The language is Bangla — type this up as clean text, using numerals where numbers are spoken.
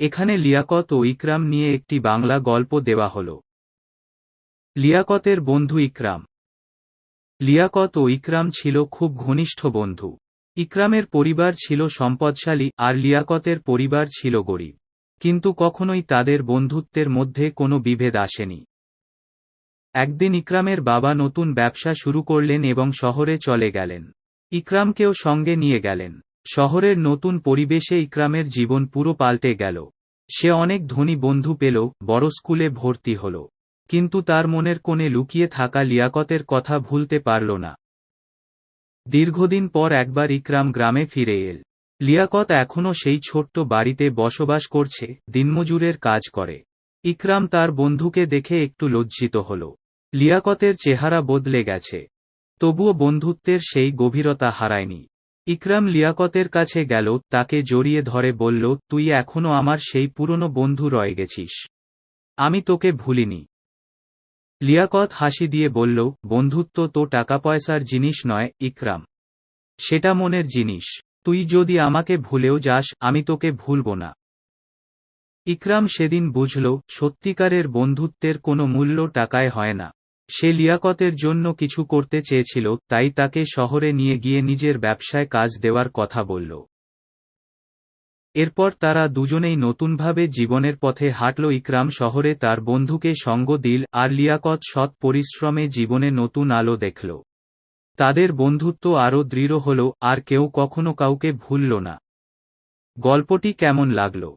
এখানে লিয়াকত ও ইকরাম নিয়ে একটি বাংলা গল্প দেওয়া হল। লিয়াকতের বন্ধু ইকরাম। লিয়াকত ও ইকরাম ছিল খুব ঘনিষ্ঠ বন্ধু। ইকরামের পরিবার ছিল সম্পদশালী আর লিয়াকতের পরিবার ছিল গরিব, কিন্তু কখনোই তাদের বন্ধুত্বের মধ্যে কোনো বিভেদ আসেনি। একদিন ইকরামের বাবা নতুন ব্যবসা শুরু করলেন এবং শহরে চলে গেলেন। ইকরামকেও সঙ্গে নিয়ে গেলেন। শহরের নতুন পরিবেশে ইকরামের জীবন পুরো পাল্টে গেল। সে অনেক ধনী বন্ধু পেল, বড় স্কুলে ভর্তি হল, কিন্তু তার মনের কোণে লুকিয়ে থাকা লিয়াকতের কথা ভুলতে পারল না। দীর্ঘদিন পর একবার ইকরাম গ্রামে ফিরে এল। লিয়াকত এখনও সেই ছোট্ট বাড়িতে বসবাস করছে, দিনমজুরের কাজ করে। ইকরাম তার বন্ধুকে দেখে একটু লজ্জিত হল। লিয়াকতের চেহারা বদলে গেছে, তবুও বন্ধুত্বের সেই গভীরতা হারায়নি। ইকরাম লিয়াকতের কাছে গেল, তাকে জড়িয়ে ধরে বলল, তুই এখনও আমার সেই পুরনো বন্ধু রয়ে গেছিস। আমি তোকে ভুলিনি। লিয়াকত হাসি দিয়ে বলল, বন্ধুত্ব তো টাকা পয়সার জিনিস নয় ইকরাম, সেটা মনের জিনিস। তুই যদি আমাকে ভুলেও যাস, আমি তোকে ভুলব না। ইকরাম সেদিন বুঝল, সত্যিকারের বন্ধুত্বের কোনো মূল্য টাকায় হয় না। সে লিয়াকতের জন্য কিছু করতে চেয়েছিল, তাই তাকে শহরে নিয়ে গিয়ে নিজের ব্যবসায় কাজ দেওয়ার কথা বলল। এরপর তারা দুজনেই নতুনভাবে জীবনের পথে হাঁটল। ইকরাম শহরে তার বন্ধুকে সঙ্গ দিল, আর লিয়াকত সৎ পরিশ্রমে জীবনে নতুন আলো দেখল। তাদের বন্ধুত্ব আরও দৃঢ় হল, আর কেউ কখনো কাউকে ভুলল না। গল্পটি কেমন লাগলো?